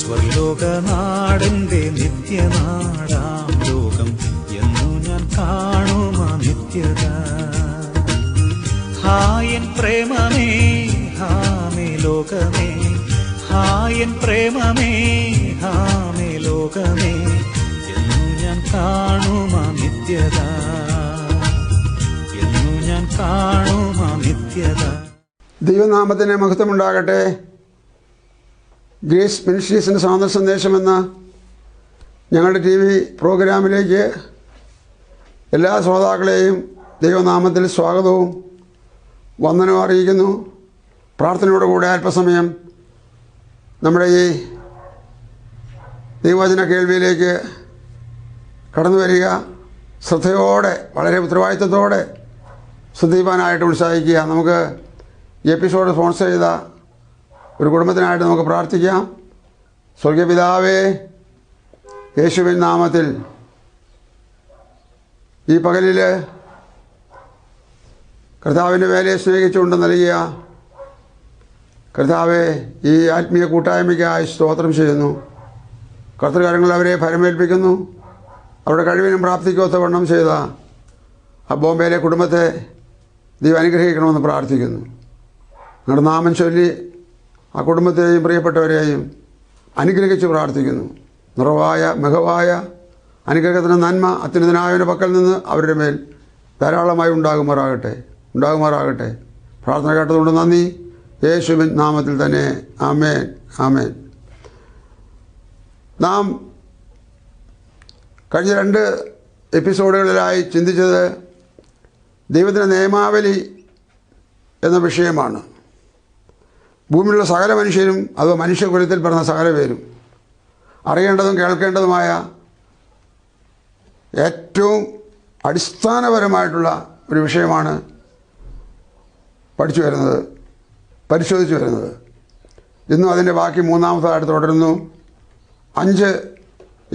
സ്വർലോകനാടന്റെ നിത്യനാടാം ലോകം എന്നു ഞാൻ കാണുമാ നിത്യത. ഹായൻ പ്രേമമേ ഹാമേ ലോകമേ, ഹായൻ പ്രേമമേ ഹാമേ ലോകമേ എന്നു ഞാൻ കാണുമാ നിത്യത, എന്നു ഞാൻ കാണുമാ നിത്യത. ദൈവനാമത്തിന് മഹത്വമുണ്ടാകട്ടെ. ഗ്രേസ് മിനിസ്ട്രീസിൻ്റെ സാന്ത്വന സന്ദേശമെന്ന ഞങ്ങളുടെ TV പ്രോഗ്രാമിലേക്ക് എല്ലാ ശ്രോതാക്കളെയും ദൈവനാമത്തിൽ സ്വാഗതവും വന്ദനവും അറിയിക്കുന്നു. പ്രാർത്ഥനയോടെ കൂടെ അല്പസമയം നമ്മുടെ ഈ ദൈവവചന കേൾവിയിലേക്ക് കടന്നു വരിക. ശ്രദ്ധയോടെ, വളരെ ഉത്തരവാദിത്വത്തോടെ ശ്രദ്ധിപ്പാനായിട്ട് ഉത്സാഹിക്കുക. നമുക്ക് ഈ എപ്പിസോഡ് സ്പോൺസർ ചെയ്ത ഒരു കുടുംബത്തിനായിട്ട് നമുക്ക് പ്രാർത്ഥിക്കാം. സ്വർഗീയ പിതാവേ, യേശുവിൻ നാമത്തിൽ ഈ പകലിൽ കർത്താവിൻ്റെ വേലയെ സ്നേഹിച്ചുകൊണ്ട് നൽകിയ കർത്താവെ, ഈ ആത്മീയ കൂട്ടായ്മയ്ക്കായി സ്തോത്രം ചെയ്യുന്നു. കർത്തൃകാര്യങ്ങൾ അവരെ ഫലമേൽപ്പിക്കുന്നു. അവരുടെ കഴിവിനും പ്രാപ്തിക്കും ഒത്തവണ്ണം ചെയ്ത ആ ബോംബെയിലെ കുടുംബത്തെ ദൈവം അനുഗ്രഹിക്കണമെന്ന് പ്രാർത്ഥിക്കുന്നു. നിങ്ങളുടെ നാമം ചൊല്ലി ആ കുടുംബത്തെയും പ്രിയപ്പെട്ടവരെയും അനുഗ്രഹിച്ച് പ്രാർത്ഥിക്കുന്നു. നിറവായ മികവായ അനുഗ്രഹത്തിന് നന്മ അത്യുന്നതനായവൻ്റെ പക്കൽ നിന്ന് അവരുടെ മേൽ ധാരാളമായി ഉണ്ടാകുമാറാകട്ടെ. പ്രാർത്ഥന കേട്ടതുകൊണ്ട് നന്ദി. യേശുവിൻ നാമത്തിൽ തന്നെ ആമേൻ, ആമേൻ. നാം കഴിഞ്ഞ 2 എപ്പിസോഡുകളിലായി ചിന്തിച്ചത് ദൈവത്തിൻ്റെ നിയമാവലി എന്ന വിഷയമാണ്. ഭൂമിയിലുള്ള സകല മനുഷ്യരും, അതോ മനുഷ്യകുലത്തിൽ പിറന്ന സകല പേരും അറിയേണ്ടതും കേൾക്കേണ്ടതുമായ ഏറ്റവും അടിസ്ഥാനപരമായിട്ടുള്ള ഒരു വിഷയമാണ് പരിശോധിച്ചു വരുന്നത്. ഇന്നും അതിൻ്റെ ബാക്കി 3-ാമതായിട്ട് തുടരുന്നു. 5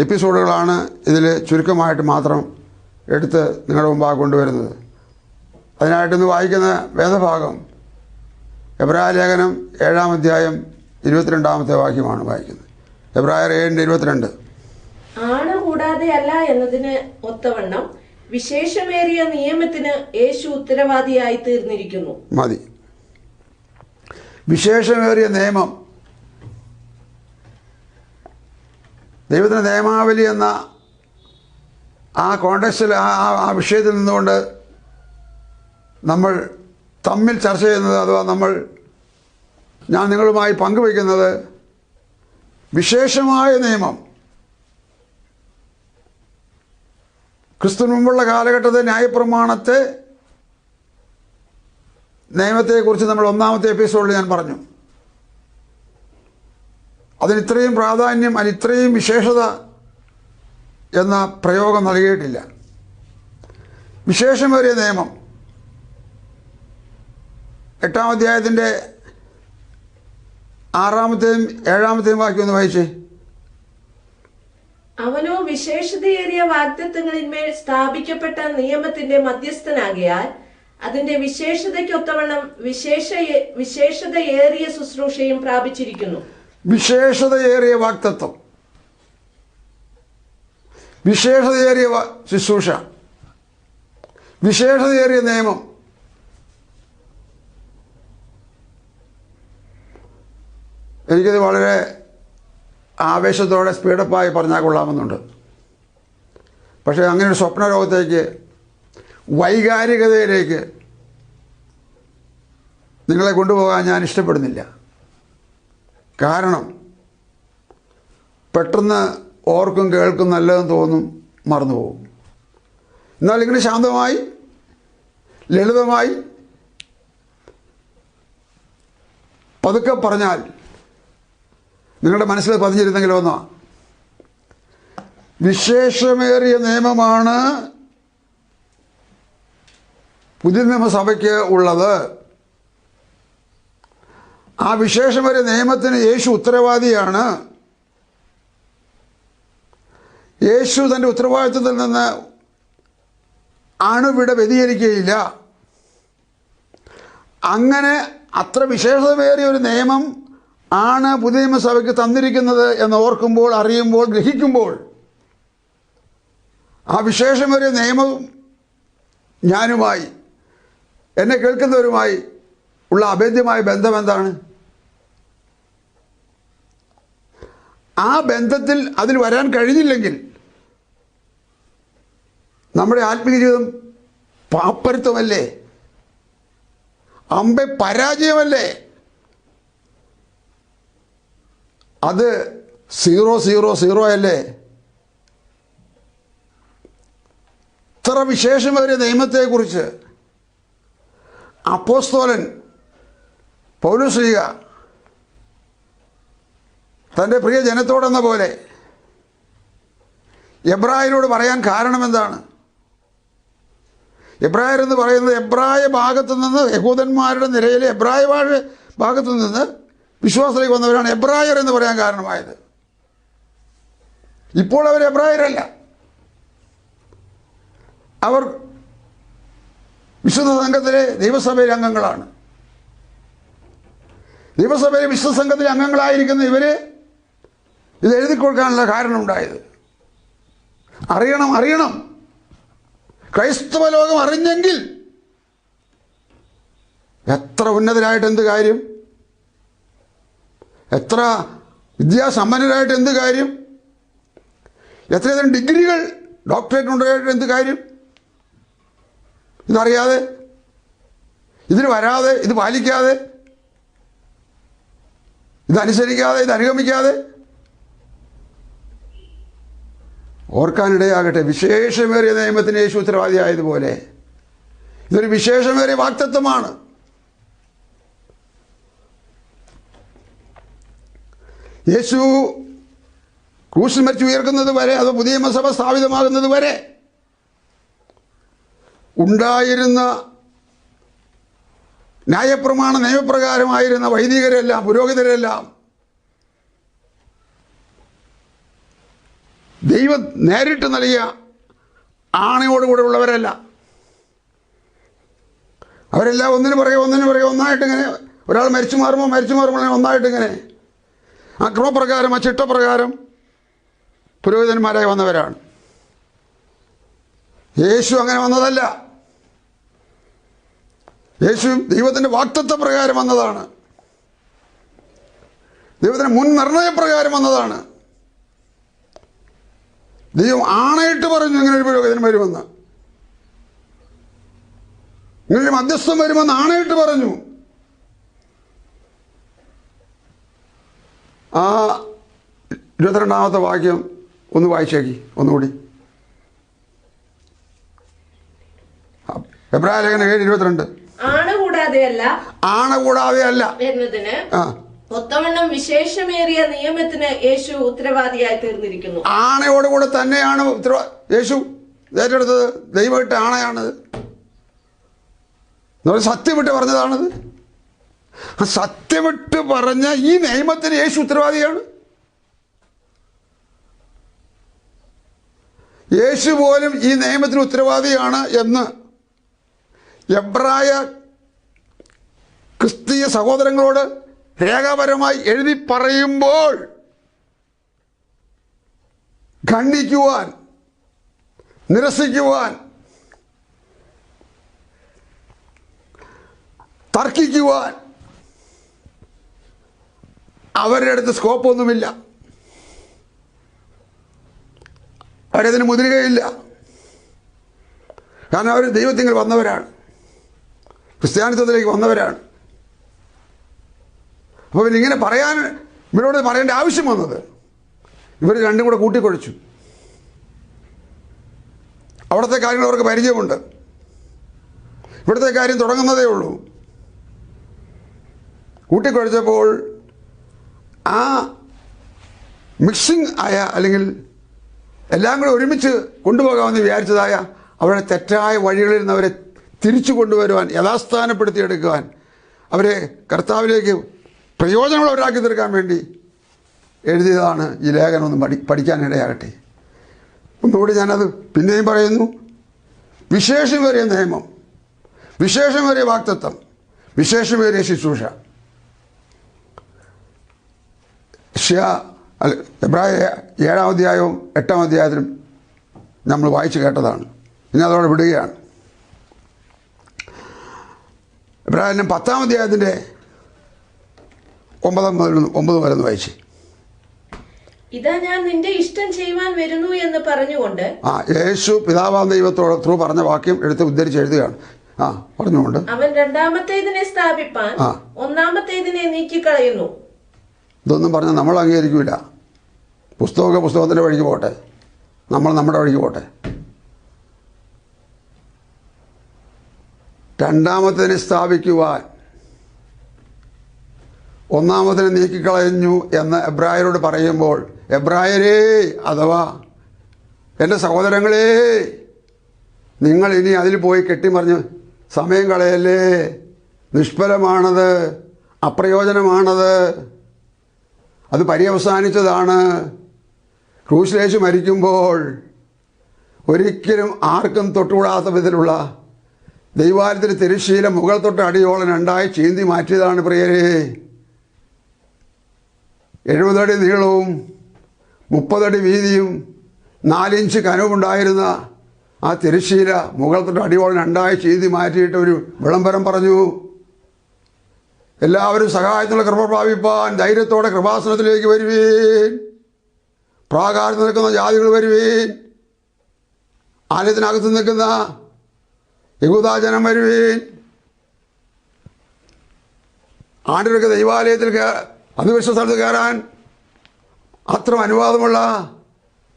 എപ്പിസോഡുകളാണ് ഇതിൽ ചുരുക്കമായിട്ട് മാത്രം എടുത്ത് നിങ്ങളുടെ മുമ്പാകെ കൊണ്ടുവരുന്നത്. അതിനായിട്ടിന്ന് വായിക്കുന്ന വേദഭാഗം എബ്രായ ലേഖനം 7-ാം അധ്യായം 22-ാമത്തെ വാക്യമാണ് വായിക്കുന്നത്. എബ്രായർ 7:22. ആണ് കൂടാതെ അല്ല എന്നതിന് ഒത്തവണ്ണം വിശേഷമേറിയ നിയമത്തിന് യേശു ഉത്തരവാദിയായി തീർന്നിരിക്കുന്നു. മതി. വിശേഷമേറിയ നിയമം, ദൈവത്തിൻ്റെ നിയമാവലി എന്ന ആ കോണ്ടെക്സ്റ്റിൽ, ആ വിഷയത്തിൽ നിന്നുകൊണ്ട് നമ്മൾ തമ്മിൽ ചർച്ച ചെയ്യുന്നത്, അഥവാ ഞാൻ നിങ്ങളുമായി പങ്കുവയ്ക്കുന്നത് വിശേഷമായ നിയമം. ക്രിസ്തുവിന് മുമ്പുള്ള കാലഘട്ടത്തെ ന്യായപ്രമാണത്തെ നിയമത്തെക്കുറിച്ച് നമ്മൾ 1-ാമത്തെ എപ്പിസോഡിൽ ഞാൻ പറഞ്ഞു. അതിന് ഇത്രയും പ്രാധാന്യം, അതിന് ഇത്രയും വിശേഷത എന്ന പ്രയോഗം നൽകിയിട്ടില്ല. വിശേഷമേറിയ നിയമം 8-ാം അധ്യായത്തിൻ്റെ 6-ാമത്തെയും 7-ാമത്തെയും വാക്യം ഒന്ന് വായിച്ചേ. അവനോ വിശേഷതയേറിയ വാഗ്ദത്തങ്ങളിന്മേൽ സ്ഥാപിക്കപ്പെട്ട നിയമത്തിന്റെ മധ്യസ്ഥനാകിയാൽ അതിന്റെ വിശേഷതയ്ക്കൊത്തവണ്ണം വിശേഷതയേറിയ ശുശ്രൂഷയും പ്രാപിച്ചിരിക്കുന്നു. വിശേഷതയേറിയ വാഗ്ദത്തം, വിശേഷതയേറിയ ശുശ്രൂഷ, വിശേഷതയേറിയ നിയമം. എനിക്കത് വളരെ ആവേശത്തോടെ സ്പീഡപ്പായി പറഞ്ഞാൽ കൊള്ളാമെന്നുണ്ട്. പക്ഷേ അങ്ങനെ ഒരു സ്വപ്നലോകത്തേക്ക്, വൈകാരികതയിലേക്ക് നിങ്ങളെ കൊണ്ടുപോകാൻ ഞാൻ ഇഷ്ടപ്പെടുന്നില്ല. കാരണം പെട്ടെന്ന് ഓർക്കും കേൾക്കും നല്ലതെന്ന് തോന്നും, മറന്നുപോകും. എന്നാൽ ഇങ്ങനെ ശാന്തമായി, ലളിതമായി, പതുക്കെ പറഞ്ഞാൽ നിങ്ങളുടെ മനസ്സിൽ പതിഞ്ഞിരുന്നെങ്കിലോ എന്നാ. വിശേഷമേറിയ നിയമമാണ് പുതിയ നിയമസഭയ്ക്ക് ഉള്ളത്. ആ വിശേഷമേറിയ നിയമത്തിന് യേശു ഉത്തരവാദിയാണ്. യേശു തൻ്റെ ഉത്തരവാദിത്വത്തിൽ നിന്ന് അണുവിട വ്യതിചലിക്കുകയില്ല. അങ്ങനെ അത്ര വിശേഷതമേറിയ ഒരു നിയമം ആണ് പുതിയ നിയമസഭയ്ക്ക് തന്നിരിക്കുന്നത് എന്ന് ഓർക്കുമ്പോൾ, അറിയുമ്പോൾ, ഗ്രഹിക്കുമ്പോൾ ആ വിശേഷമേറിയ നിയമവും ഞാനുമായി, എന്നെ കേൾക്കുന്നവരുമായി ഉള്ള അഭേദ്യമായ ബന്ധം എന്താണ്? ആ ബന്ധത്തിൽ അതിൽ വരാൻ കഴിഞ്ഞില്ലെങ്കിൽ നമ്മുടെ ആത്മീയ ജീവിതം പാപ്പരത്വമല്ലേ, അമ്പെ പരാജയമല്ലേ? അത് 000 അല്ലേ? ഇത്ര വിശേഷമേറിയ നിയമത്തെക്കുറിച്ച് അപ്പോസ്തലൻ പൗലോസ്ലീഹ തൻ്റെ പ്രിയ ജനത്തോടെന്ന പോലെ എബ്രായരോട് പറയാൻ കാരണമെന്താണ്? എബ്രായർ എന്ന് പറയുന്നത് എബ്രായ ഭാഗത്തു നിന്ന്, യഹൂദന്മാരുടെ നിരയിലെ എബ്രായ ഭാഗത്തു നിന്ന് വിശ്വാസത്തിലേക്ക് വന്നവരാണ് എബ്രായർ എന്ന് പറയാൻ കാരണമായത്. ഇപ്പോൾ അവർ എബ്രായരല്ല, അവർ വിശുദ്ധ സംഘത്തിലെ ദൈവസഭയിലെ അംഗങ്ങളാണ്. ദൈവസഭയിലെ വിശുദ്ധ സംഘത്തിലെ അംഗങ്ങളായിരിക്കുന്ന ഇവര് ഇത് എഴുതി കൊടുക്കാനുള്ള കാരണമുണ്ടായത്. അറിയണം ക്രൈസ്തവ ലോകം അറിഞ്ഞെങ്കിൽ എത്ര ഉന്നതരായിട്ട് എന്ത് കാര്യം, എത്ര വിദ്യാസമ്പന്നരായിട്ട് എന്ത് കാര്യം, എത്രയധികം ഡിഗ്രികൾ, ഡോക്ടറേറ്റ് ഉണ്ടായിട്ട് എന്ത് കാര്യം? ഇതറിയാതെ, ഇതിന് വരാതെ, ഇത് പാലിക്കാതെ, ഇതനുസരിക്കാതെ, ഇതനുഗമിക്കാതെ. ഓർക്കാനിടയാകട്ടെ, വിശേഷമേറിയ നിയമത്തിന് യേശു ഉത്തരവാദിയായതുപോലെ ഇതൊരു വിശേഷമേറിയ വാഗ്ദത്തമാണ്. യേശു ക്രൂശിൽ മരിച്ച് ഉയർക്കുന്നത് വരെ, അത് പുതിയ നിയമസഭ സ്ഥാപിതമാകുന്നത് വരെ ഉണ്ടായിരുന്ന ന്യായപ്രമാണ നിയമപ്രകാരമായിരുന്ന വൈദികരെല്ലാം, പുരോഹിതരെല്ലാം ദൈവം നേരിട്ട് നൽകിയ ആണയോടുകൂടെ ഉള്ളവരല്ല. അവരെല്ലാം ഒന്നിനു പുറകെ ഒന്നായിട്ടിങ്ങനെ, ഒരാൾ മരിച്ചു മാറുമ്പോൾ ഒന്നായിട്ടിങ്ങനെ ആ ക്രമപ്രകാരം, ആ ചിട്ടപ്രകാരം പുരോഹിതന്മാരായി വന്നവരാണ്. യേശു അങ്ങനെ വന്നതല്ല. യേശു ദൈവത്തിൻ്റെ വാഗ്ദത്ത പ്രകാരം വന്നതാണ്. ദൈവത്തിൻ്റെ മുൻ നിർണയപ്രകാരം വന്നതാണ്. ദൈവം ആണയിട്ട് പറഞ്ഞു ഇങ്ങനെ ഒരു പുരോഹിതൻ വരുമെന്ന്, ഇങ്ങനൊരു മധ്യസ്ഥം വരുമെന്ന് ആണയിട്ട് പറഞ്ഞു. ആ 22-ാമത്തെ വാക്യം ഒന്ന് വായിച്ചേക്കി ഒന്നുകൂടി. എബ്രായ ലേഖനം 7:22. ആണ കൂടാതെ അല്ല എന്നതിന് ഒത്തവണ്ണം വിശേഷമേറിയ നിയമത്തിന് യേശു ഉത്തരവാദിയായി തീർന്നിരിക്കുന്നു. ആണയോടുകൂടെ തന്നെയാണ് യേശു ഏറ്റെടുത്തത്. ദൈവമായിട്ട് ആണയാണത്. സത്യമിട്ട് പറഞ്ഞതാണത്. ആ സത്യമിട്ട് പറഞ്ഞ ഈ നിയമത്തിന് യേശു ഉത്തരവാദിയാണ്. യേശു പോലും ഈ നിയമത്തിന് ഉത്തരവാദിയാണ് എന്ന് എബ്രായ ക്രിസ്തീയ സഹോദരങ്ങളോട് രേഖാപരമായി എഴുതി പറയുമ്പോൾ ഖണ്ഡിക്കുവാൻ, നിരസിക്കുവാൻ, തർക്കിക്കുവാൻ അവരുടെ അടുത്ത് സ്കോപ്പൊന്നുമില്ല. അവരതിന് മുതിരുകയില്ല. കാരണം അവർ ദൈവത്തിങ്കിൽ വന്നവരാണ്, ക്രിസ്ത്യാനിത്വത്തിലേക്ക് വന്നവരാണ്. അപ്പോൾ ഇവരിങ്ങനെ ഇവരോട് പറയേണ്ട ആവശ്യം വന്നത്, ഇവർ രണ്ടും കൂടെ കൂട്ടിക്കൊഴിച്ചു. അവിടുത്തെ കാര്യങ്ങൾ അവർക്ക് പരിചയമുണ്ട്, ഇവിടുത്തെ കാര്യം തുടങ്ങുന്നതേ ഉള്ളൂ. കൂട്ടിക്കൊഴിച്ചപ്പോൾ ആ മിക്സിങ് ആയ, അല്ലെങ്കിൽ എല്ലാം കൂടെ ഒരുമിച്ച് കൊണ്ടുപോകാമെന്ന് വിചാരിച്ചതായ അവരുടെ തെറ്റായ വഴികളിൽ നിന്ന് അവരെ തിരിച്ചു കൊണ്ടുവരുവാൻ, യഥാസ്ഥാനപ്പെടുത്തിയെടുക്കുവാൻ, അവരെ കർത്താവിലേക്ക് പ്രയോജനമുള്ളവരാക്കി തീർക്കാൻ വേണ്ടി എഴുതിയതാണ് ഈ ലേഖനം. ഒന്ന് പഠിക്കാനിടയാകട്ടെ. ഒന്നുകൂടി ഞാനത് പിന്നെയും പറയുന്നു. വിശേഷമേറിയ നിയമം, വിശേഷമേറിയ വാഗ്ദത്തം, വിശേഷമേറിയ ശുശ്രൂഷ. എബ്രായ 7-ാം അധ്യായവും 8-ാം അധ്യായത്തിലും നമ്മൾ വായിച്ചു കേട്ടതാണ്. ഇനി അതോടെ വിടുകയാണ്. എബ്രായനും 10-ാം അധ്യായത്തിൻ്റെ 9 വരെ വായിച്ചു. ഇതാ ഞാൻ നിന്റെ ഇഷ്ടം ചെയ്യുവാൻ വരുന്നു എന്ന് പറഞ്ഞുകൊണ്ട് യേശു പിതാവാം ദൈവത്തോട് ത്രൂ പറഞ്ഞ വാക്യം എടുത്ത് ഉദ്ധരിച്ച് എഴുതുകയാണ്. പറഞ്ഞുകൊണ്ട് അവൻ രണ്ടാമത്തേതിനെ സ്ഥാപിപ്പാൻ ഒന്നാമത്തേതിനെ നീക്കിക്കളയുന്നു. ഇതൊന്നും പറഞ്ഞാൽ നമ്മൾ അംഗീകരിക്കില്ല. പുസ്തകത്തിൻ്റെ വഴിക്ക് പോട്ടെ, നമ്മൾ നമ്മുടെ വഴിക്ക് പോട്ടെ. രണ്ടാമത്തേതിനെ സ്ഥാപിക്കുവാൻ ഒന്നാമതിനെ നീക്കിക്കളഞ്ഞു എന്ന് എബ്രായരോട് പറയുമ്പോൾ, എബ്രായരേ അഥവാ എൻ്റെ സഹോദരങ്ങളേ, നിങ്ങൾ ഇനി അതിൽ പോയി കെട്ടിമറിഞ്ഞ് സമയം കളയല്ലേ. നിഷ്ഫലമാണത്, അപ്രയോജനമാണത്, അത് പര്യവസാനിച്ചതാണ്. ക്രൂശിലേശു മരിക്കുമ്പോൾ ഒരിക്കലും ആർക്കും തൊട്ടുകൂടാത്ത വിധത്തിലുള്ള ദൈവാലയത്തിന് തിരശ്ശീല മുകൾ തൊട്ട് അടിയോളം 2 ചീന്തി മാറ്റിയതാണ് പ്രിയരേ. 70 അടി നീളവും 30 അടി വീതിയും 4 ഇഞ്ച് കനവുണ്ടായിരുന്ന ആ തിരശ്ശീല മുകൾ തൊട്ട് അടിയോളം 2 ചീന്തി മാറ്റിയിട്ട് ഒരു വിളംബരം പറഞ്ഞു. എല്ലാവരും സഹായത്തിനുള്ള കൃപ പ്രാപിപ്പാൻ ധൈര്യത്തോടെ കൃപാസനത്തിലേക്ക് വരുവീൻ. പ്രാകാരത്ത് നിൽക്കുന്ന ജാതികൾ വരുവീൻ. ആലയത്തിനകത്ത് നിൽക്കുന്ന യഹൂദാജനം വരുവീൻ. ആണ്ടിലൊക്കെ ദൈവാലയത്തിൽ അധിവശ സ്ഥലത്ത് കയറാൻ അത്ര അനുവാദമുള്ള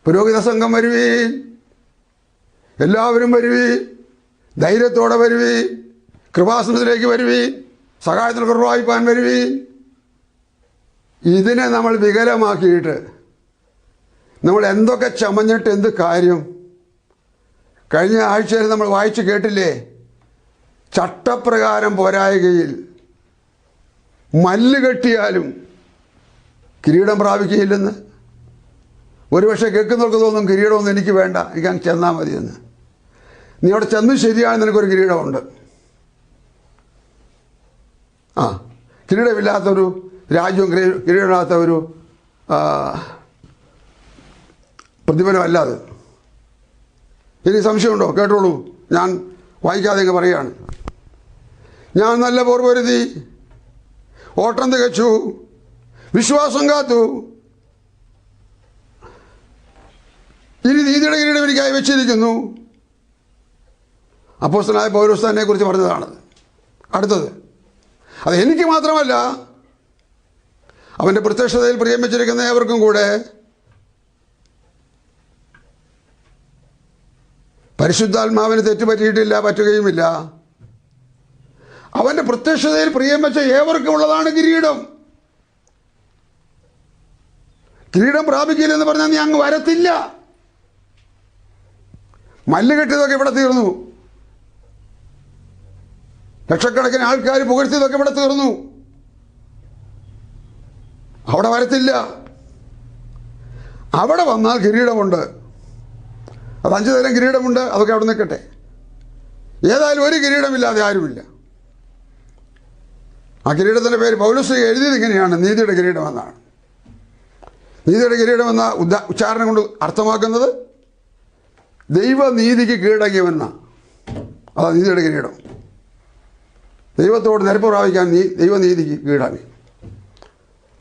പുരോഹിത സംഘം വരുവീൻ. എല്ലാവരും വരുവീൻ. ധൈര്യത്തോടെ വരുവീൻ. കൃപാസനത്തിലേക്ക് വരുവീൻ. സഹായത്തിന് കുറവായിപ്പാൻ വരുവീൻ. ഇതിനെ നമ്മൾ വികലമാക്കിയിട്ട് നമ്മൾ എന്തൊക്കെ ചമഞ്ഞിട്ട് എന്ത് കാര്യം? കഴിഞ്ഞ ആഴ്ചയിൽ നമ്മൾ വായിച്ച് കേട്ടില്ലേ, ചട്ടപ്രകാരം പോരായകയിൽ മല്ല് കെട്ടിയാലും കിരീടം പ്രാപിക്കുകയില്ലെന്ന്. ഒരുപക്ഷെ കേൾക്കുന്നവർക്ക് തോന്നും കിരീടമൊന്നും എനിക്ക് വേണ്ട, എനിക്ക് അങ്ങ് ചെന്നാൽ മതിയെന്ന്. നീ അവിടെ ചെന്ന് ശരിയാണെന്ന് നിനക്കൊരു കിരീടമുണ്ട്. കിരീടമില്ലാത്തൊരു രാജ്യവും കിരീടമില്ലാത്ത ഒരു പ്രതിഫലമല്ല അത്. ഇനി സംശയമുണ്ടോ? കേട്ടോളൂ, ഞാൻ വായിക്കാതെ ഇങ്ങ് പറയുകയാണ്. ഞാൻ നല്ല പോർ പൊരുതി, ഓട്ടം തികച്ചു, വിശ്വാസം കാത്തു. ഇനി നീതിയുടെ കിരീടം എനിക്കായി വെച്ചിരിക്കുന്നു. അപ്പോസ്തലനായ പൗലോസ് തന്നെ കുറിച്ച് പറഞ്ഞതാണ്. അടുത്തത്, അത് എനിക്ക് മാത്രമല്ല, അവൻ്റെ പ്രത്യക്ഷതയിൽ പ്രിയം വെച്ചിരിക്കുന്ന ഏവർക്കും കൂടെ. പരിശുദ്ധാത്മാവിന് തെറ്റുപറ്റിയിട്ടില്ല, പറ്റുകയുമില്ല. അവൻ്റെ പ്രത്യക്ഷതയിൽ പ്രിയം വെച്ച ഏവർക്കും ഉള്ളതാണ് കിരീടം. കിരീടം പ്രാപിക്കില്ലെന്ന് പറഞ്ഞാൽ നീ അങ്ങ് വരത്തില്ല. മല്ല് കെട്ടിയതൊക്കെ ഇവിടെ തീർന്നു. ലക്ഷക്കണക്കിന് ആൾക്കാർ പുകഴ്ത്തിയതൊക്കെ ഇവിടെ തീർന്നു. അവിടെ വരത്തില്ല. അവിടെ വന്നാൽ കിരീടമുണ്ട്. അത് 5 തരം കിരീടമുണ്ട്. അതൊക്കെ അവിടെ നിൽക്കട്ടെ. ഏതായാലും ഒരു കിരീടമില്ലാതെ ആരുമില്ല. ആ കിരീടത്തിൻ്റെ പേര് പൗലോസ് എഴുതിയത് ഇങ്ങനെയാണ്, നീതിയുടെ കിരീടമെന്നാണ്. നീതിയുടെ കിരീടമെന്ന ഉച്ചാരണം കൊണ്ട് അർത്ഥമാക്കുന്നത് ദൈവനീതിക്ക് കീഴടങ്ങിയവെന്ന. അതാ നീതിയുടെ കിരീടം. ദൈവത്തോട് നിരപ്പ് പ്രാപിക്കാൻ ദൈവനീതിക്ക് കീഴടങ്ങി.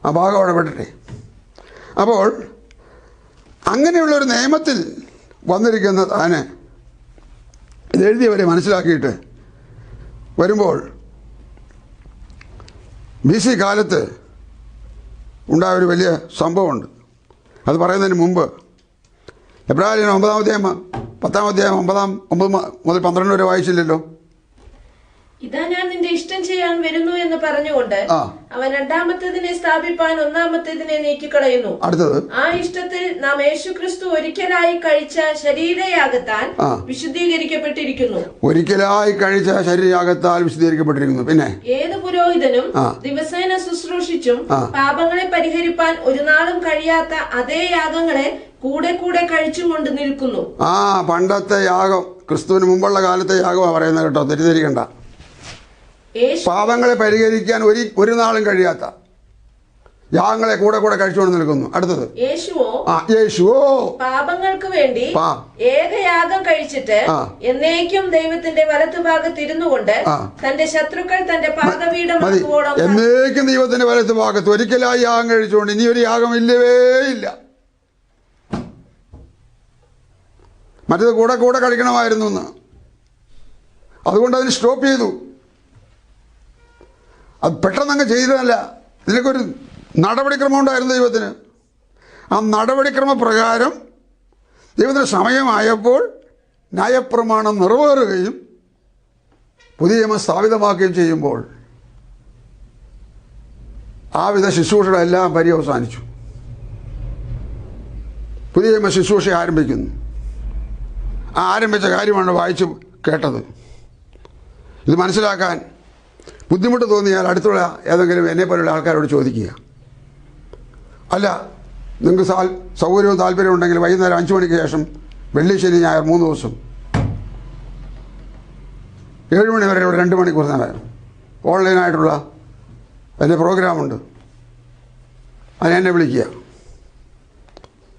ആ ഭാഗം അവിടെ പെട്ടട്ടെ. അപ്പോൾ അങ്ങനെയുള്ളൊരു നിയമത്തിൽ വന്നിരിക്കുന്ന താന് ഇതെഴുതിയവരെ മനസ്സിലാക്കിയിട്ട് വരുമ്പോൾ BC കാലത്ത് ഉണ്ടായൊരു വലിയ സംഭവമുണ്ട്. അത് പറയുന്നതിന് മുമ്പ് എബ്രായർ 9-ാം അധ്യായം 10-ാം അധ്യായം 9 മുതൽ 12 വരെ വായിച്ചില്ലല്ലോ. ഇതാ ഞാൻ നിന്റെ ഇഷ്ടം ചെയ്യാൻ വരുന്നു എന്ന് പറഞ്ഞുകൊണ്ട് അവൻ രണ്ടാമത്തേതിനെ സ്ഥാപിപ്പാൻ ഒന്നാമത്തേതിനെ നീക്കിക്കളയുന്നു. അടുത്തത്, ആ ഇഷ്ടത്തിൽ നാം യേശുക്രിസ്തു ഒരിക്കലായി കഴിച്ച ശരീരയാഗത്താൽ വിശുദ്ധീകരിക്കപ്പെട്ടിരിക്കുന്നു. ഒരിക്കലായി കഴിച്ച ശരീരയാഗത്താൽ വിശുദ്ധീകരിക്കപ്പെട്ടിരിക്കുന്നു. പിന്നെ ഏത് പുരോഹിതനും ദിവസേന ശുശ്രൂഷിച്ചും പാപങ്ങളെ പരിഹരിപ്പാൻ ഒരു നാളും കഴിയാത്ത അതേ യാഗങ്ങളെ കൂടെ കൂടെ കഴിച്ചും കൊണ്ട് നിൽക്കുന്നു. പണ്ടത്തെ യാഗം ക്രിസ്തുവിന് മുമ്പുള്ള കാലത്തെ യാഗമാണ് പറയുന്നത് കേട്ടോ, തെറ്റിദ്ധരിക്കണ്ട. പാപങ്ങളെ പരിഹരിക്കാൻ ഒരു നാളും കഴിയാത്ത യാഗങ്ങളെ കൂടെ കൂടെ കഴിച്ചുകൊണ്ട് നിൽക്കുന്നു. അടുത്തത് യേശുവോ പാപങ്ങൾക്ക് വേണ്ടി ഏകയാഗം കഴിച്ചിട്ട് എന്നേക്കും ദൈവത്തിന്റെ വലത്തുഭാഗത്ത് ഇരുന്നുകൊണ്ട് തന്റെ ശത്രുക്കൾ തന്റെ പാദപീഠമാക്കുവോളം എന്നേക്കും ദൈവത്തിന്റെ വലത്തുഭാഗത്ത് ഒരിക്കലായി യാഗം കഴിച്ചുകൊണ്ട് ഇനി ഒരു യാഗം ഇല്ലവേ ഇല്ല. മറ്റേത് കൂടെ കൂടെ കഴിക്കണമായിരുന്നു എന്ന്, അതുകൊണ്ട് അതിന് സ്റ്റോപ്പ് ചെയ്തു. അത് പെട്ടെന്നങ്ങ് ചെയ്തതല്ല, ഇതിനൊക്കെ നടപടിക്രമം ഉണ്ടായിരുന്നു ദൈവത്തിന്. ആ നടപടിക്രമ പ്രകാരം ദൈവത്തിന് സമയമായപ്പോൾ ന്യായപ്രമാണം നിറവേറുകയും പുതിയ നിയമം സ്ഥാപിതമാക്കുകയും ചെയ്യുമ്പോൾ ആ വിധ ശുശ്രൂഷകളെല്ലാം പര്യവസാനിച്ചു. പുതിയ നിയമ ശുശ്രൂഷ ആരംഭിക്കുന്നു. ആ ആരംഭിച്ച കാര്യമാണ് വായിച്ചു കേട്ടത്. ഇത് മനസ്സിലാക്കാൻ ബുദ്ധിമുട്ട് തോന്നിയാൽ അടുത്തുള്ള ഏതെങ്കിലും എന്നെപ്പോലുള്ള ആൾക്കാരോട് ചോദിക്കുക. അല്ല, നിങ്ങൾക്ക് സൗകര്യവും താല്പര്യവും ഉണ്ടെങ്കിൽ വൈകുന്നേരം 5 മണിക്ക് ശേഷം വെള്ളി, ശനി, ഞായർ 3 ദിവസം 7 മണി വരെ 2 മണിക്കൂർ നേരം ഓൺലൈനായിട്ടുള്ള എൻ്റെ പ്രോഗ്രാമുണ്ട്. അതിനെന്നെ വിളിക്കുക.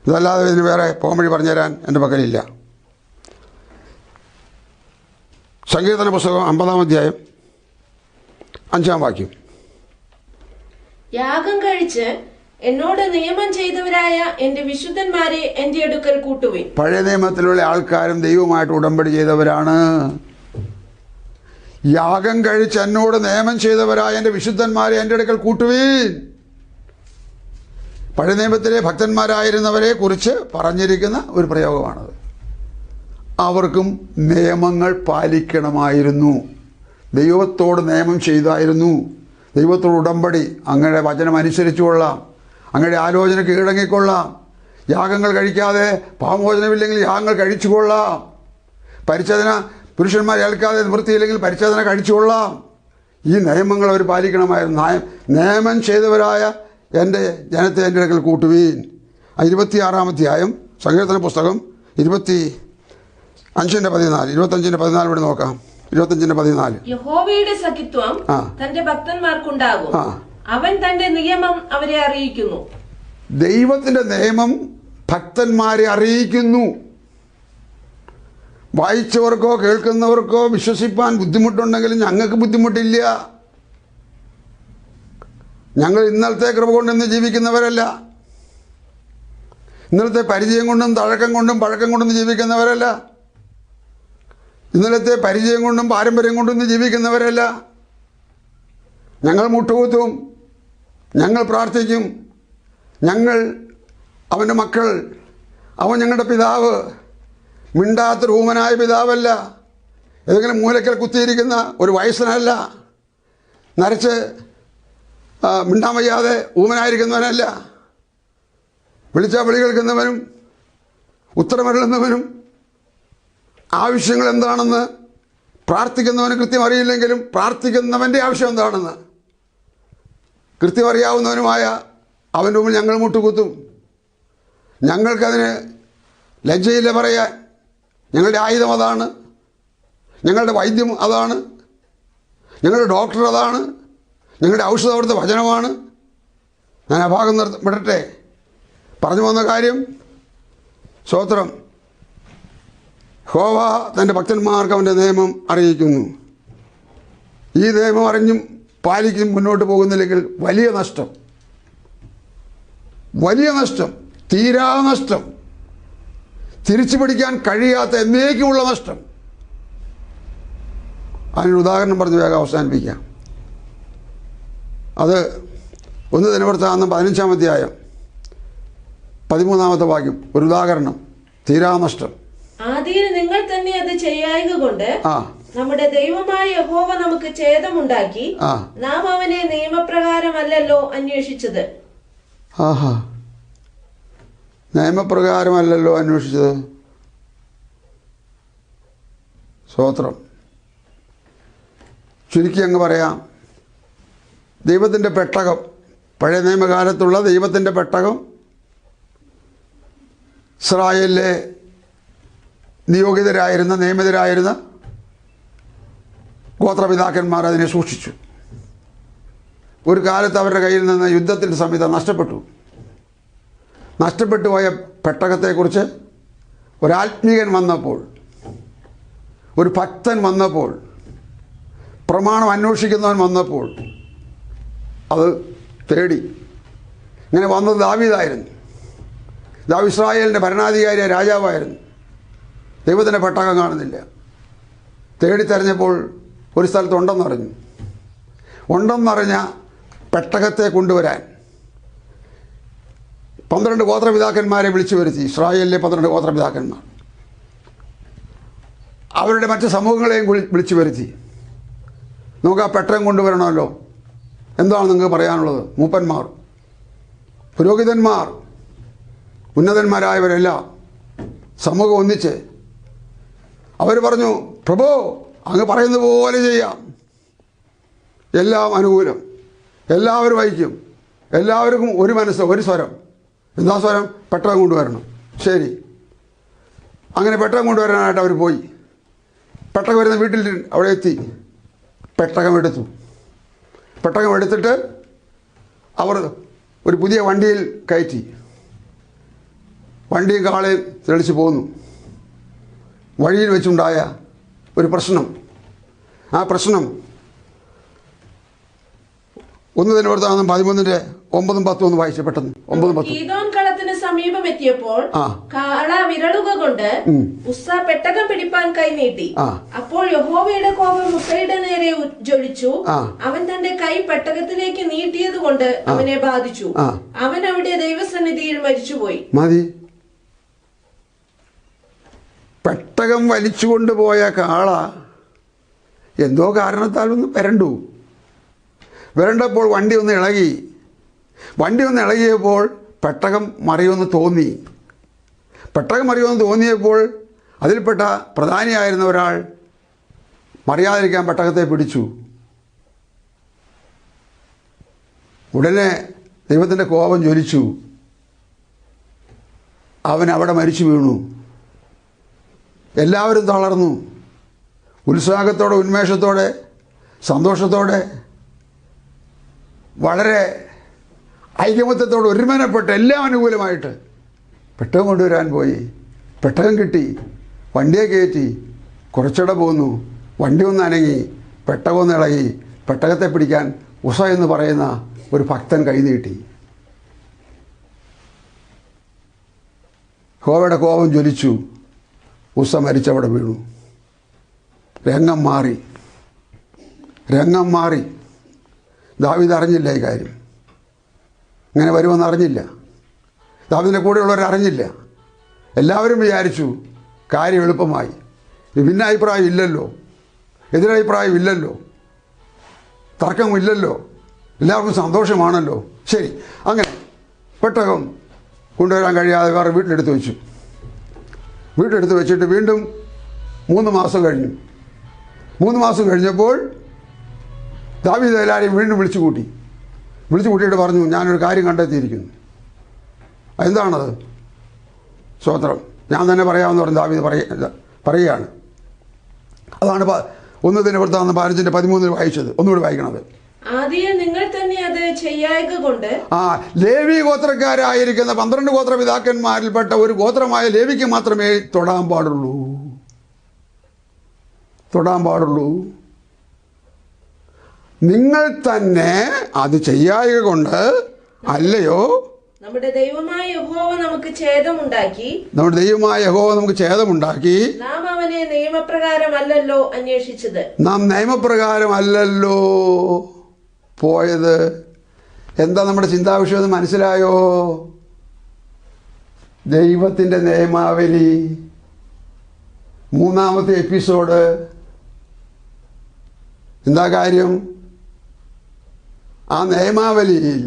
ഇതല്ലാതെ ഇതിന് വേറെ പോംവഴി പറഞ്ഞുതരാൻ എൻ്റെ പക്കലില്ല. സങ്കീർത്തന പുസ്തകം 50-ാം അധ്യായം 5-ാം വാക്യം. യാഗം കഴിച്ച് എന്നോട് നിയമം ചെയ്തവരായ എന്റെ വിശുദ്ധന്മാരെ എന്റെ അടുക്കൽ കൂട്ടുവിൻ. പഴയ നിയമത്തിലുള്ള ആൾക്കാരും ദൈവവുമായിട്ട് ഉടമ്പടി ചെയ്തവരാണ്. യാഗം കഴിച്ച് എന്നോട് നിയമം ചെയ്തവരായ എൻ്റെ വിശുദ്ധന്മാരെ എൻ്റെ അടുക്കൽ കൂട്ടുവീൻ. പഴയ നിയമത്തിലെ ഭക്തന്മാരായിരുന്നവരെ കുറിച്ച് പറഞ്ഞിരിക്കുന്ന ഒരു പ്രയോഗമാണത്. അവർക്കും നിയമങ്ങൾ പാലിക്കണമായിരുന്നു. ദൈവത്തോട് നിയമം ചെയ്തായിരുന്നു. ദൈവത്തോട് ഉടമ്പടി, അങ്ങയുടെ വചനം അനുസരിച്ചു കൊള്ളാം, അങ്ങയുടെ ആലോചന കീഴടങ്ങിക്കൊള്ളാം, യാഗങ്ങൾ കഴിക്കാതെ പാപമോചനമില്ലെങ്കിൽ യാഗങ്ങൾ കഴിച്ചുകൊള്ളാം, പരിച്ഛേദന പുരുഷന്മാരെ ഏൽക്കാതെ നിവൃത്തിയില്ലെങ്കിൽ പരിച്ഛേദന കഴിച്ചുകൊള്ളാം. ഈ നിയമങ്ങൾ അവർ പാലിക്കണമായിരുന്നു. നിയമം ചെയ്തവരായ എൻ്റെ ജനത്തെ എൻ്റെ അടുക്കൽ കൂട്ടുവീൻ. 26-ാം അധ്യായം സങ്കീർത്തന പുസ്തകം 25-14 ഇവിടെ നോക്കാം. 25-14 യഹോവയുടെ സഖിത്വം തന്റെ ഭക്തന്മാർക്കുണ്ടാകും, അവൻ തന്റെ നിയമം അവരെ അറിയിക്കുന്നു. ദൈവത്തിന്റെ നിയമം ഭക്തന്മാരെ അറിയിക്കുന്നു. വായിച്ചവർക്കോ കേൾക്കുന്നവർക്കോ വിശ്വസിപ്പാൻ ബുദ്ധിമുട്ടുണ്ടെങ്കിലും ഞങ്ങൾക്ക് ബുദ്ധിമുട്ടില്ല. ഞങ്ങൾ ഇന്നലത്തെ കൃപ കൊണ്ടിന്ന് ജീവിക്കുന്നവരല്ല. ഇന്നലത്തെ പരിചയം കൊണ്ടും തഴക്കം കൊണ്ടും പഴക്കം കൊണ്ടൊന്നും ജീവിക്കുന്നവരല്ല. ഇന്നലത്തെ പരിചയം കൊണ്ടും പാരമ്പര്യം കൊണ്ടൊന്നും ജീവിക്കുന്നവരല്ല. ഞങ്ങൾ മുട്ടുകുത്തും, ഞങ്ങൾ പ്രാർത്ഥിക്കും, ഞങ്ങൾ അവൻ്റെ മക്കൾ, അവൻ ഞങ്ങളുടെ പിതാവ്. മിണ്ടാത്തൊരു ഊമനായ പിതാവല്ല, ഏതെങ്കിലും മൂലക്കൽ കുത്തിയിരിക്കുന്ന ഒരു വയസ്സനല്ല, നരച്ച് മിണ്ടാൻ വയ്യാതെ ഊമനായിരിക്കുന്നവനല്ല, വിളിച്ചാൽ വിളി കേൾക്കുന്നവനും ഉത്തരമരുളുന്നവനും ആവശ്യങ്ങൾ എന്താണെന്ന് പ്രാർത്ഥിക്കുന്നവന് കൃത്യം അറിയില്ലെങ്കിലും പ്രാർത്ഥിക്കുന്നവൻ്റെ ആവശ്യം എന്താണെന്ന് കൃത്യം അറിയാവുന്നവനുമായ അവൻ്റെ മുമ്പിൽ ഞങ്ങൾ മുട്ടുകുത്തും. ഞങ്ങൾക്കതിന് ലജ്ജയില്ല പറയാൻ. ഞങ്ങളുടെ ആയുധം അതാണ്, ഞങ്ങളുടെ വൈദ്യം അതാണ്, ഞങ്ങളുടെ ഡോക്ടർ അതാണ്, ഞങ്ങളുടെ ഔഷധം അവിടുത്തെ വചനമാണ്. ഞാൻ ആ ഭാഗം വിടട്ടെ. പറഞ്ഞു പോകുന്ന കാര്യം, സ്തോത്രം, യഹോവ തൻ്റെ ഭക്തന്മാർക്ക് അവൻ്റെ നിയമം അറിയിക്കുന്നു. ഈ നിയമം അറിഞ്ഞും പാലിക്കും മുന്നോട്ട് പോകുന്നില്ലെങ്കിൽ വലിയ നഷ്ടം, വലിയ നഷ്ടം, തീരാ നഷ്ടം, തിരിച്ചു പിടിക്കാൻ കഴിയാത്ത എന്നേക്കുമുള്ള നഷ്ടം. അതിനൊരു ഉദാഹരണം പറഞ്ഞ് വേഗം അവസാനിപ്പിക്കാം. അത് 1 ദിനവൃത്താന്തം 15-ാം അധ്യായം 13-ാമത്തെ വാക്യം. ഒരു ഉദാഹരണം, തീരാനഷ്ടം. ആദിയിൽ നിങ്ങൾ തന്നെ അത് ചെയ്യായക കൊണ്ട് നമ്മുടെ ദൈവമായ യഹോവ നമുക്ക് ഛേദമുണ്ടാക്കി, നാം അവനെ നിയമപ്രകാരമല്ലല്ലോ അന്വേഷിച്ചത്. ആഹാ, നിയമപ്രകാരമല്ലല്ലോ അന്വേഷിച്ചത്. സ്തോത്രം. ചുരുക്കി അങ്ങ് പറയാം, ദൈവത്തിൻ്റെ പെട്ടകം, പഴയ നിയമകാലത്തുള്ള ദൈവത്തിൻ്റെ പെട്ടകം ഇസ്രായേലിലെ നിയോഗിതരായിരുന്ന നിയമിതരായിരുന്ന ഗോത്രപിതാക്കന്മാർ അതിനെ സൂക്ഷിച്ചു. ഒരു കാലത്ത് അവരുടെ കയ്യിൽ നിന്ന് യുദ്ധത്തിൻ്റെ സമയത്ത് നഷ്ടപ്പെട്ടു പോയ പെട്ടകത്തെക്കുറിച്ച് ഒരാത്മീകൻ വന്നപ്പോൾ, ഒരു ഭക്തൻ വന്നപ്പോൾ, പ്രമാണം അന്വേഷിക്കുന്നവൻ വന്നപ്പോൾ അത് തേടി. ഇങ്ങനെ വന്നത് ദാവീദായിരുന്നു. ഇസ്രായേലിൻ്റെ ഭരണാധികാരിയായ രാജാവായിരുന്നു. ദൈവത്തിൻ്റെ പെട്ടകം കാണുന്നില്ല. തേടിത്തെരഞ്ഞപ്പോൾ ഒരു സ്ഥലത്ത് ഉണ്ടെന്നറിഞ്ഞ പെട്ടകത്തെ കൊണ്ടുവരാൻ 12 ഗോത്രപിതാക്കന്മാരെ വിളിച്ചു വരുത്തി. ഇസ്രായേലിലെ 12 ഗോത്രപിതാക്കന്മാർ അവരുടെ മറ്റ് സമൂഹങ്ങളെയും വിളിച്ചു വരുത്തി. നമുക്ക് ആ പെട്ടകം കൊണ്ടുവരണമല്ലോ, എന്താണ് നിങ്ങൾക്ക് പറയാനുള്ളത്? മൂപ്പന്മാർ, പുരോഹിതന്മാർ, ഉന്നതന്മാരായവരെല്ലാം സമൂഹം ഒന്നിച്ച് അവർ പറഞ്ഞു, പ്രഭോ അങ്ങ് പറയുന്ന പോലെ ചെയ്യാം, എല്ലാം അനുകൂലം, എല്ലാവരും ഐക്യം, എല്ലാവർക്കും ഒരു മനസ്സ്, ഒരു സ്വരം. എന്താ സ്വരം? പെട്ടകം കൊണ്ടുവരണം. ശരി, അങ്ങനെ പെട്ടകം കൊണ്ടുവരാനായിട്ട് അവർ പോയി. പെട്ടകം വരുന്ന വീട്ടിൽ അവിടെ എത്തി. പെട്ടകം എടുത്തിട്ട് അവർ ഒരു പുതിയ വണ്ടിയിൽ കയറ്റി. വണ്ടിയും കാളയും തെളിച്ച് പോന്നു. വഴിയിൽ വെച്ചുണ്ടായ ഒരു പ്രശ്നം, ആ പ്രശ്നം 1 ദിനവൃത്താന്തം 13:9-10 വായിച്ചു പെട്ടെന്ന്. 9-10. ഗീദോൻ കളത്തിന് സമീപം എത്തിയപ്പോൾ കാള വിരളുക കൊണ്ട് ഉസ്സ പെട്ടകം പിടിപ്പാൻ കൈനീട്ടി. അപ്പോൾ യഹോവയുടെ കോപം ഉസ്സയുടെ നേരെ ജ്വലിച്ചു. അവൻ തന്റെ കൈ പെട്ടകത്തിലേക്ക് നീട്ടിയത് കൊണ്ട് അവനെ ബാധിച്ചു. അവൻ അവിടെ ദൈവസന്നിധിയിൽ മരിച്ചുപോയി. മതി. പെട്ടകം വലിച്ചുകൊണ്ടുപോയ കാള എന്തോ കാരണത്താൽ ഒന്ന് വരണ്ടപ്പോൾ വണ്ടി ഒന്ന് ഇളകിയപ്പോൾ പെട്ടകം മറിയുമെന്ന് തോന്നിയപ്പോൾ അതിൽപ്പെട്ട പ്രധാനിയായിരുന്ന ഒരാൾ മറിയാതിരിക്കാൻ പെട്ടകത്തെ പിടിച്ചു. ഉടനെ ദൈവത്തിൻ്റെ കോപം ജ്വലിച്ചു. അവൻ അവിടെ മരിച്ചു വീണു. എല്ലാവരും തളർന്നു. ഉത്സാഹത്തോടെ, ഉന്മേഷത്തോടെ, സന്തോഷത്തോടെ, വളരെ ഐകമത്യത്തോടെ ഒരുമനപ്പെട്ട് എല്ലാം അനുകൂലമായിട്ട് പെട്ടകം കൊണ്ടുവരാൻ പോയി. പെട്ടകം കിട്ടി, വണ്ടിയെ കയറ്റി, കുറച്ചിടെ പോന്നു. വണ്ടി ഒന്ന് അനങ്ങി, പെട്ടകം ഒന്ന് ഇളകി. പെട്ടകത്തെ പിടിക്കാൻ ഉസ എന്ന് പറയുന്ന ഒരു ഭക്തൻ കൈനീട്ടി. യഹോവയുടെ കോപം ജ്വലിച്ചു. ഉസ മരിച്ചവിടെ വീണു. രംഗം മാറി. ദാവീദ് അറിഞ്ഞില്ല ഈ കാര്യം. ഇങ്ങനെ വരുമെന്ന് അറിഞ്ഞില്ല. ദാവീദിൻ്റെ കൂടെയുള്ളവർ അറിഞ്ഞില്ല. എല്ലാവരും വിചാരിച്ചു കാര്യം എളുപ്പമായി. ഭിന്നാഭിപ്രായം ഇല്ലല്ലോ, എതിരഭിപ്രായം ഇല്ലല്ലോ, തർക്കമില്ലല്ലോ, എല്ലാവർക്കും സന്തോഷമാണല്ലോ. ശരി, അങ്ങനെ പെട്ടകം കൊണ്ടുവരാൻ കഴിയാതെ വേറെ വീട്ടിലെടുത്ത് വെച്ചിട്ട് വീണ്ടും 3 മാസം കഴിഞ്ഞു. 3 മാസം കഴിഞ്ഞപ്പോൾ ദാവീദ് എല്ലാവരെയും വീണ്ടും വിളിച്ചു കൂട്ടിയിട്ട് പറഞ്ഞു, ഞാനൊരു കാര്യം കണ്ടെത്തിയിരിക്കുന്നു. എന്താണത്? സ്തോത്രം, ഞാൻ തന്നെ പറയാമെന്ന് പറഞ്ഞ് ദാവീദ് പറയുകയാണ്. അതാണ് 1 ദിനവൃത്താന്തം 15:13 വായിച്ചത്. ഒന്നുകൂടി വായിക്കണത്. ആദിയിൽ നിങ്ങൾ തന്നെ അത് ചെയ്യായ്ക കൊണ്ട് ലേവി ഗോത്രക്കാരായിരിക്കുന്ന 12 ഗോത്രപിതാക്കന്മാരിൽപ്പെട്ട ഒരു ഗോത്രമായ ലേവിക്ക് മാത്രമേ തൊടാൻ പാടുള്ളൂ. നിങ്ങൾ തന്നെ അത് ചെയ്യായ്ക കൊണ്ട് അല്ലയോ നമ്മുടെ ദൈവമായ യഹോവ നമുക്ക് ഛേദമുണ്ടാക്കി നാം അവനെ നിയമപ്രകാരമല്ലല്ലോ അന്വേഷിച്ചത്. നാം നിയമപ്രകാരമല്ലല്ലോ പോയത്. എന്താ നമ്മുടെ ചിന്താവിഷയം എന്ന് മനസ്സിലായോ? ദൈവത്തിൻ്റെ നിയമാവലി 3-ാമത്തെ എപ്പിസോഡ്. എന്താ കാര്യം? ആ നിയമാവലിയിൽ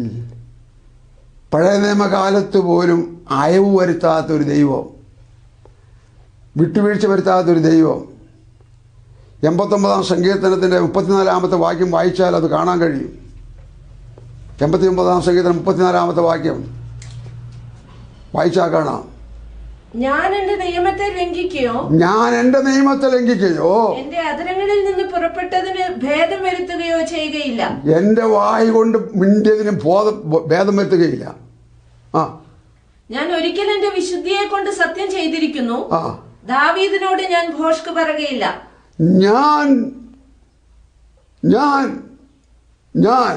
പഴയ നിയമകാലത്ത് പോലും അയവ് വരുത്താത്തൊരു ദൈവം, വിട്ടുവീഴ്ച വരുത്താത്തൊരു ദൈവം. 89-ാം സങ്കീർത്തനത്തിൻ്റെ 34-ാമത്തെ വാക്യം വായിച്ചാൽ അത് കാണാൻ കഴിയും. 89-ാം സങ്കീർത്തനം 34-ാമത്തെ വാക്യം വായിച്ചാൽ കാണാം. ഞാൻ എന്റെ നിയമത്തെ ലംഘിക്കുകയോ എന്റെ അധരങ്ങളിൽ നിന്ന് പുറപ്പെട്ടതിന് ഭേദം വരുത്തുകയോ ചെയ്യുകയില്ല. എന്റെ വായി കൊണ്ട് മിണ്ടിയതിന് ഭേദം വരുത്തുകയില്ല. ഞാൻ ഒരിക്കൽ എന്റെ വിശുദ്ധിയെ കൊണ്ട് സത്യം ചെയ്തിരിക്കുന്നു. ദാവീദിനോട് ഞാൻ ഭോഷ്ക് പറയുകയില്ല. ഞാൻ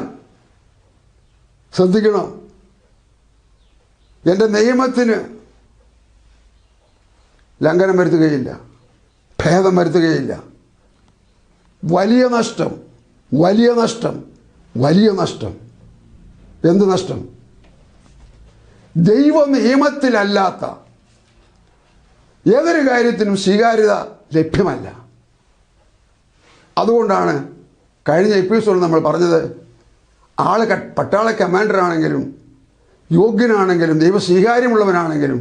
ശ്രദ്ധിക്കണം, എന്റെ നിയമത്തിന് ലംഘനം വരുത്തുകയില്ല, ഭേദം വരുത്തുകയില്ല. വലിയ നഷ്ടം, വലിയ നഷ്ടം, വലിയ നഷ്ടം. എന്ത് നഷ്ടം? ദൈവ നിയമത്തിലല്ലാത്ത ഏതൊരു കാര്യത്തിനും സ്വീകാര്യത ലഭ്യമല്ല. അതുകൊണ്ടാണ് കഴിഞ്ഞ എപ്പിസോഡിൽ നമ്മൾ പറഞ്ഞത്, പട്ടാള കമാൻഡറാണെങ്കിലും യോഗ്യനാണെങ്കിലും ദൈവ സ്വീകാര്യമുള്ളവനാണെങ്കിലും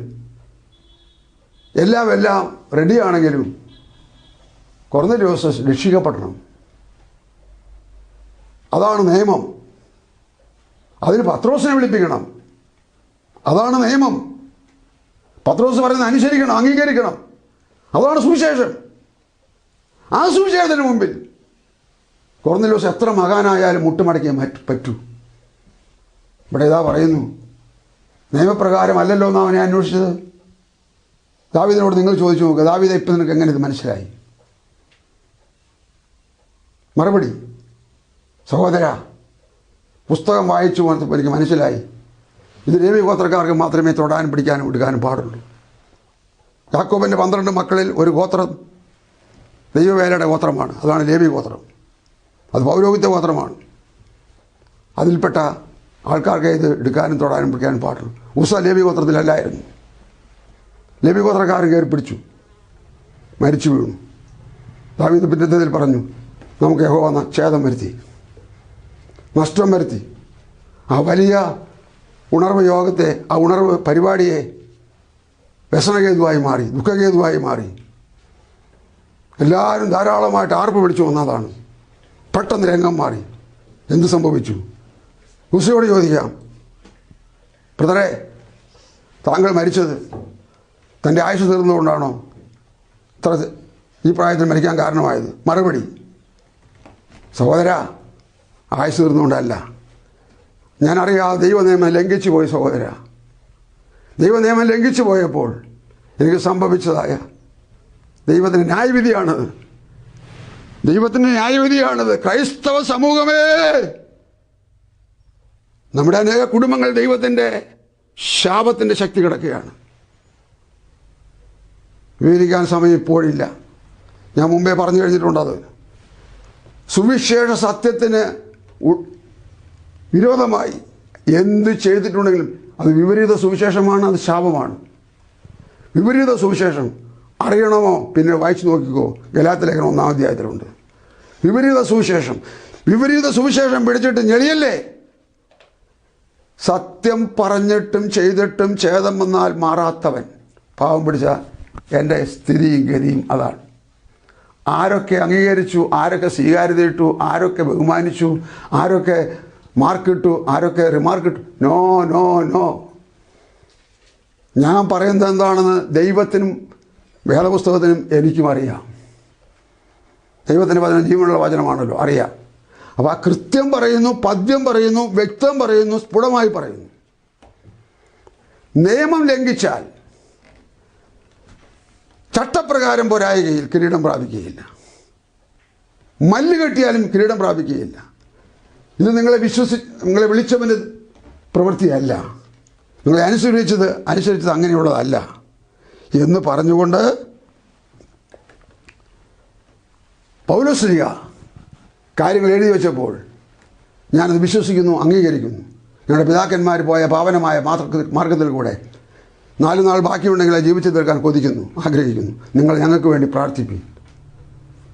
എല്ലാം റെഡിയാണെങ്കിലും കൊർന്നേലിയോസ് രക്ഷിക്കപ്പെടണം. അതാണ് നിയമം. അതിന് പത്രോസിനെ വിളിപ്പിക്കണം. അതാണ് നിയമം. പത്രോസ് പറയുന്നത് അനുസരിക്കണം, അംഗീകരിക്കണം. അതാണ് സുവിശേഷം. ആ സുവിശേഷത്തിന് മുമ്പിൽ കൊർന്നേലിയോസ് എത്ര മകാനായാലും മുട്ടുമടക്കിയാൽ പറ്റൂ. ഇവിടെ ഇതാ പറയുന്നു, നിയമപ്രകാരമല്ലല്ലോ എന്ന് അവനെ അന്വേഷിച്ചത്. ദാവീദിനോട് നിങ്ങൾ ചോദിച്ചു നോക്കുക, ദാവീദ് ഇപ്പം നിനക്ക് എങ്ങനെ ഇത് മനസ്സിലായി? മറുപടി, സഹോദര, പുസ്തകം വായിച്ചു വന്നപ്പോൾ എനിക്ക് മനസ്സിലായി, ഇത് ലേവി ഗോത്രക്കാർക്ക് മാത്രമേ തൊടാനും പിടിക്കാനും എടുക്കാനും പാടുള്ളൂ. യാക്കോബിൻ്റെ 12 മക്കളിൽ ഒരു ഗോത്രം ദൈവവേലയുടെ ഗോത്രമാണ്. അതാണ് ലേവി ഗോത്രം. അത് പൗരോഹിത്യ ഗോത്രമാണ്. അതിൽപ്പെട്ട ആൾക്കാർക്ക് ഇത് എടുക്കാനും തൊടാനും പിടിക്കാനും പാടുള്ളൂ. ഉസ ലേവി ഗോത്രത്തിലല്ലായിരുന്നു. ലേവി ഗോത്രക്കാരൻ കയറി പിടിച്ചു, മരിച്ചു വീണു. ദാവീദ് പിന്നത്തേതിൽ പറഞ്ഞു, നമുക്ക് യഹോവ ഛേദം വരുത്തി, നഷ്ടം വരുത്തി. ആ വലിയ ഉണർവ് യോഗത്തെ, ആ ഉണർവ് പരിപാടിയെ വ്യസനകേതുവായി മാറി, ദുഃഖകേതുവായി മാറി. എല്ലാവരും ധാരാളമായിട്ട് ആർപ്പ് വിളിച്ചു വന്നതാണ്. പെട്ടെന്ന് രംഗം മാറി. എന്ത് സംഭവിച്ചു? ഉസയോട് ചോദിക്കാം, ബ്രദറെ, താങ്കൾ മരിച്ചത് തൻ്റെ ആയുസ്സ് തീർന്നുകൊണ്ടാണോ ഇത്ര ഈ പ്രായത്തിൽ മരിക്കാൻ കാരണമായത്? മറുപടി, സഹോദര, ആയുസ്സ് തീർന്നുകൊണ്ടല്ല, ഞാനറിയാതെ ദൈവനിയമം ലംഘിച്ചു പോയി സഹോദര. ദൈവനിയമം ലംഘിച്ചു പോയപ്പോൾ എനിക്ക് സംഭവിച്ചതായ ദൈവത്തിൻ്റെ ന്യായവിധിയാണത്. ദൈവത്തിൻ്റെ ന്യായവിധിയാണത്. ക്രൈസ്തവ സമൂഹമേ, നമ്മുടെ അനേക കുടുംബങ്ങൾ ദൈവത്തിൻ്റെ ശാപത്തിൻ്റെ ശക്തി കിടക്കുകയാണ്. വിവരിക്കാൻ സമയം ഇപ്പോഴില്ല. ഞാൻ മുമ്പേ പറഞ്ഞു കഴിഞ്ഞിട്ടുണ്ടത്. സുവിശേഷ സത്യത്തിന് വിരോധമായി എന്ത് ചെയ്തിട്ടുണ്ടെങ്കിലും അത് വിപരീത സുവിശേഷമാണ്, അത് ശാപമാണ്. വിപരീത സുവിശേഷം അറിയണമോ? പിന്നെ വായിച്ചു നോക്കിക്കോ, ഗലാത്യ ലേഖനം 1-ാം അധ്യായത്തിലുണ്ട്. വിപരീത സുവിശേഷം പിടിച്ചിട്ട് ഞെളിയല്ലേ? സത്യം പറഞ്ഞിട്ടും ചെയ്തിട്ടും ഛേദം വന്നാൽ മാറാത്തവൻ പാവം പിടിച്ച എൻ്റെ സ്ഥിതിയും ഗതിയും അതാണ്. ആരൊക്കെ അംഗീകരിച്ചു, ആരൊക്കെ സ്വീകാര്യതയിട്ടു, ആരൊക്കെ ബഹുമാനിച്ചു, ആരൊക്കെ മാർക്കിട്ടു, ആരൊക്കെ റിമാർക്കിട്ടു. No no no. ഞാൻ പറയുന്നത് എന്താണെന്ന് ദൈവത്തിനും വേദപുസ്തകത്തിനും എനിക്കും അറിയാം. ദൈവത്തിൻ്റെ വചനം ജീവനുള്ള വചനമാണല്ലോ, അറിയാം. അപ്പോൾ ആ കൃത്യം പറയുന്നു, പദ്യം പറയുന്നു, വ്യക്തം പറയുന്നു, സ്ഫുടമായി പറയുന്നു. നിയമം ലംഘിച്ചാൽ ചട്ടപ്രകാരം പോരായുകയിൽ കിരീടം പ്രാപിക്കുകയില്ല. മല്ല് കെട്ടിയാലും കിരീടം പ്രാപിക്കുകയില്ല. ഇത് നിങ്ങളെ വിളിച്ചവൻ്റെ പ്രവൃത്തിയല്ല, നിങ്ങളെ അനുസരിച്ചത് അങ്ങനെയുള്ളതല്ല എന്ന് പറഞ്ഞുകൊണ്ട് പൗലോസ്ലീഹ കാര്യങ്ങൾ എഴുതി വെച്ചപ്പോൾ ഞാനത് വിശ്വസിക്കുന്നു, അംഗീകരിക്കുന്നു. ഞങ്ങളുടെ പിതാക്കന്മാർ പോയ പാവനമായ മാർഗത്തിൽ കൂടെ 4 നാൾ ബാക്കിയുണ്ടെങ്കിൽ ജീവിച്ചു തീർക്കാൻ കൊതിക്കുന്നു, ആഗ്രഹിക്കുന്നു. നിങ്ങൾ ഞങ്ങൾക്ക് വേണ്ടി പ്രാർത്ഥിപ്പിൻ.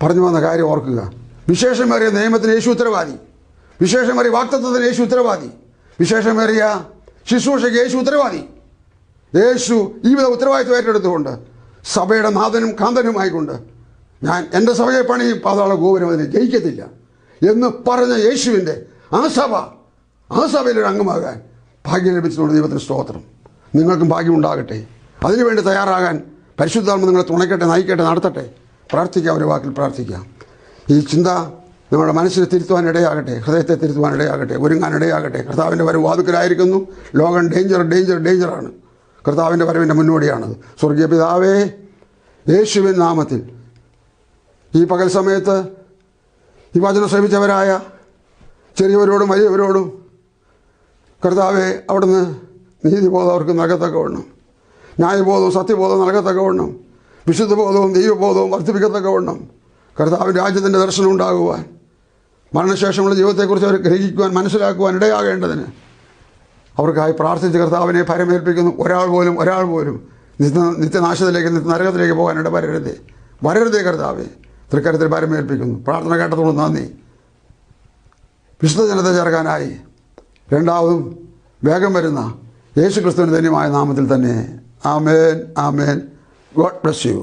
പറഞ്ഞു വന്ന കാര്യം ഓർക്കുക. വിശേഷമേറിയ നിയമത്തിന് യേശു ഉത്തരവാദി, വിശേഷമേറിയ വാഗ്ദത്തത്തിന് യേശു ഉത്തരവാദി, വിശേഷമേറിയ ശുശ്രൂഷയ്ക്ക് യേശു ഉത്തരവാദി. യേശു ഈ വിധ ഉത്തരവാദിത്വം ഏറ്റെടുത്തുകൊണ്ട് സഭയുടെ നാഥനും കാന്തനുമായിക്കൊണ്ട് ഞാൻ എൻ്റെ സഭയെ പണിയും, പാതാള ഗോപുരം അതിനെ ജയിക്കത്തില്ല എന്ന് പറഞ്ഞ യേശുവിൻ്റെ ആ സഭയിലൊരു അംഗമാകാൻ ഭാഗ്യം ലഭിച്ചതുകൊണ്ട് ദൈവത്തിന് സ്തോത്രം. നിങ്ങൾക്കും ഭാഗ്യമുണ്ടാകട്ടെ. അതിനുവേണ്ടി തയ്യാറാകാൻ പരിശുദ്ധാത്മ നിങ്ങളെ തുണയ്ക്കട്ടെ, നയിക്കട്ടെ, നടത്തട്ടെ. പ്രാർത്ഥിക്കാം, ഒരു വാക്കിൽ പ്രാർത്ഥിക്കാം. ഈ ചിന്ത നമ്മുടെ മനസ്സിനെ തിരുത്തുവാൻ ഇടയാകട്ടെ, ഹൃദയത്തെ തിരുത്തുവാൻ ഇടയാകട്ടെ, ഒരുങ്ങാൻ ഇടയാകട്ടെ. കർത്താവിൻ്റെ വരവ് വാതുക്കലായിരിക്കുന്നു. ലോകം ഡേഞ്ചറാണ്. കർത്താവിൻ്റെ വരവിൻ്റെ മുന്നോടിയാണത്. സ്വർഗീയ പിതാവേ, യേശുവിൻ നാമത്തിൽ ഈ പകൽ സമയത്ത് ഈ വചനം ശ്രമിച്ചവരായ ചെറിയവരോടും വലിയവരോടും കർത്താവെ, അവിടുന്ന് നീതിബോധം അവർക്ക് നൽകത്തക്കവണ്ണം, ന്യായബോധവും സത്യബോധവും നൽകത്തക്കവണ്ണം, വിശുദ്ധബോധവും ദൈവബോധവും വർദ്ധിപ്പിക്കത്തക്കവണ്ണം കർത്താവിൻ്റെ രാജ്യത്തിൻ്റെ ദർശനം ഉണ്ടാകുവാൻ, മരണശേഷമുള്ള ജീവിതത്തെക്കുറിച്ച് അവർ ഗ്രഹിക്കുവാൻ, മനസ്സിലാക്കുവാൻ ഇടയാകേണ്ടതിന് അവർക്കായി പ്രാർത്ഥിച്ച് കർത്താവിനെ ഭരമേൽപ്പിക്കുന്നു. ഒരാൾ പോലും നിത്യനാശത്തിലേക്ക്, നിത്യനരകത്തിലേക്ക് പോകാൻ വരരുതേ കർത്താവെ. തൃക്കരത്തിൽ ഭരമേൽപ്പിക്കുന്നു. പ്രാർത്ഥന കേട്ടതോട് നന്ദി. വിശുദ്ധ ജനത്തെ ചേർക്കാനായി രണ്ടാമതും വേഗം വരുന്ന യേശു ക്രിസ്തുവിൻ്റെ ധന്യമായ നാമത്തിൽ തന്നെ. ആമേൻ, ആമേൻ. God bless U.